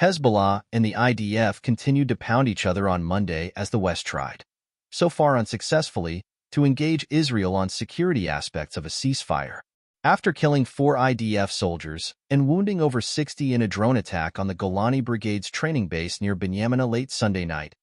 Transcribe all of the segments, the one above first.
Hezbollah and the IDF continued to pound each other on Monday as the West tried, so far unsuccessfully, to engage Israel on security aspects of a ceasefire. After killing 4 IDF soldiers and wounding over 60 in a drone attack on the Golani Brigade's training base near Binyamina late Sunday night,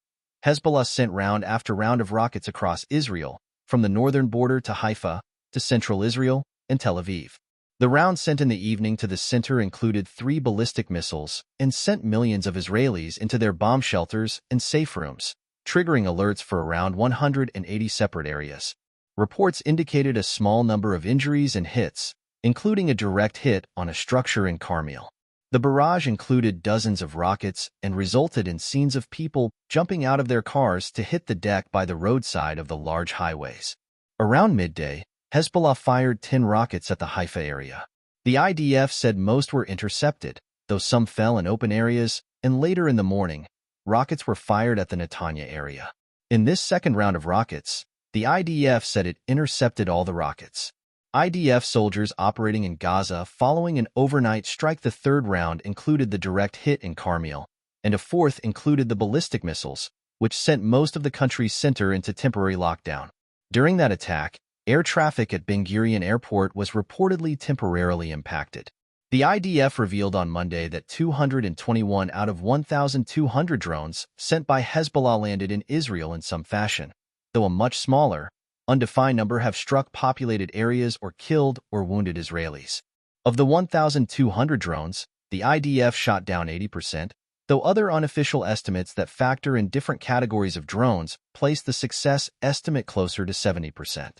Hezbollah sent round after round of rockets across Israel, from the northern border to Haifa, to central Israel, and Tel Aviv. The rounds sent in the evening to the center included 3 ballistic missiles and sent millions of Israelis into their bomb shelters and safe rooms, triggering alerts for around 180 separate areas. Reports indicated a small number of injuries and hits, including a direct hit on a structure in Carmel. The barrage included dozens of rockets and resulted in scenes of people jumping out of their cars to hit the deck by the roadside of the large highways. Around midday, Hezbollah fired 10 rockets at the Haifa area. The IDF said most were intercepted, though some fell in open areas, and later in the morning, rockets were fired at the Netanya area. In this second round of rockets, the IDF said it intercepted all the rockets. IDF soldiers operating in Gaza following an overnight strike. The third round included the direct hit in Carmel, and a fourth included the ballistic missiles, which sent most of the country's center into temporary lockdown. During that attack, air traffic at Ben Gurion Airport was reportedly temporarily impacted. The IDF revealed on Monday that 221 out of 1,200 drones sent by Hezbollah landed in Israel in some fashion, though a much smaller, undefined number have struck populated areas or killed or wounded Israelis. Of the 1,200 drones, the IDF shot down 80%, though other unofficial estimates that factor in different categories of drones place the success estimate closer to 70%.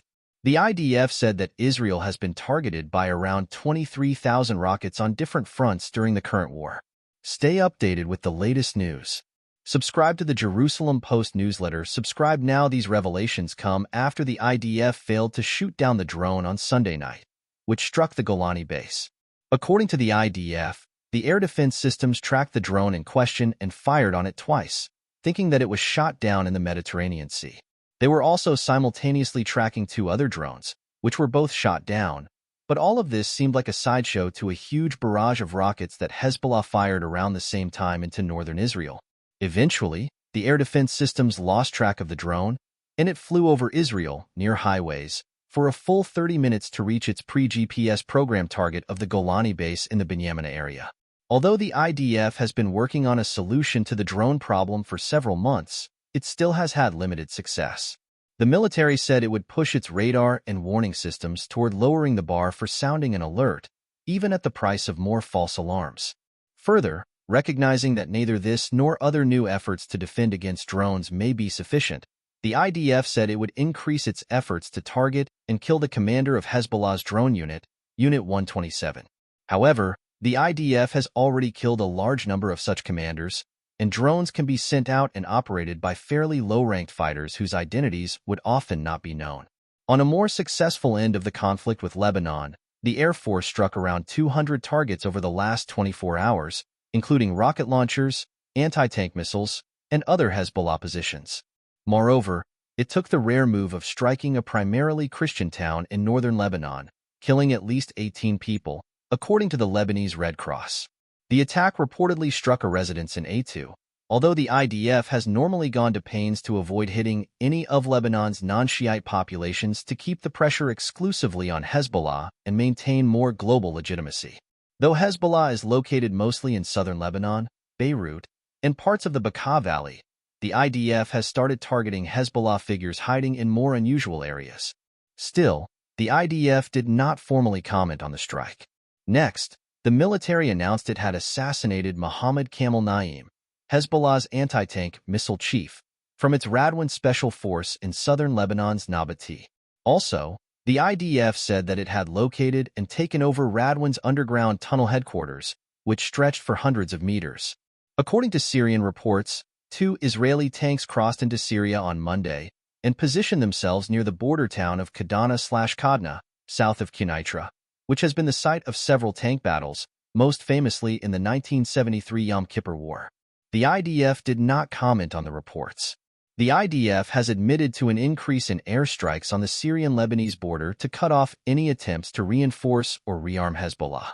The IDF said that Israel has been targeted by around 23,000 rockets on different fronts during the current war. Stay updated with the latest news. Subscribe to the Jerusalem Post newsletter. Subscribe now. These revelations come after the IDF failed to shoot down the drone on Sunday night, which struck the Golani base. According to the IDF, the air defense systems tracked the drone in question and fired on it twice, thinking that it was shot down in the Mediterranean Sea. They were also simultaneously tracking 2 other drones, which were both shot down, but all of this seemed like a sideshow to a huge barrage of rockets that Hezbollah fired around the same time into northern Israel. Eventually, the air defense systems lost track of the drone, and it flew over Israel, near highways, for a full 30 minutes to reach its pre-GPS program target of the Golani base in the Binyamina area. Although the IDF has been working on a solution to the drone problem for several months, it still has had limited success. The military said it would push its radar and warning systems toward lowering the bar for sounding an alert, even at the price of more false alarms. Further, recognizing that neither this nor other new efforts to defend against drones may be sufficient, the IDF said it would increase its efforts to target and kill the commander of Hezbollah's drone unit, Unit 127. However, the IDF has already killed a large number of such commanders, and drones can be sent out and operated by fairly low-ranked fighters whose identities would often not be known. On a more successful end of the conflict with Lebanon, the Air Force struck around 200 targets over the last 24 hours, including rocket launchers, anti-tank missiles, and other Hezbollah positions. Moreover, it took the rare move of striking a primarily Christian town in northern Lebanon, killing at least 18 people, according to the Lebanese Red Cross. The attack reportedly struck a residence in A2, although the IDF has normally gone to pains to avoid hitting any of Lebanon's non-Shiite populations to keep the pressure exclusively on Hezbollah and maintain more global legitimacy. Though Hezbollah is located mostly in southern Lebanon, Beirut, and parts of the Bekaa Valley, the IDF has started targeting Hezbollah figures hiding in more unusual areas. Still, the IDF did not formally comment on the strike. Next, the military announced it had assassinated Mohammed Kamel Naim, Hezbollah's anti-tank missile chief, from its Radwan Special Force in southern Lebanon's Nabatea. Also, the IDF said that it had located and taken over Radwan's underground tunnel headquarters, which stretched for hundreds of meters. According to Syrian reports, 2 Israeli tanks crossed into Syria on Monday and positioned themselves near the border town of Kadana/Kadna, south of Quneitra, which has been the site of several tank battles, most famously in the 1973 Yom Kippur War. The IDF did not comment on the reports. The IDF has admitted to an increase in airstrikes on the Syrian-Lebanese border to cut off any attempts to reinforce or rearm Hezbollah.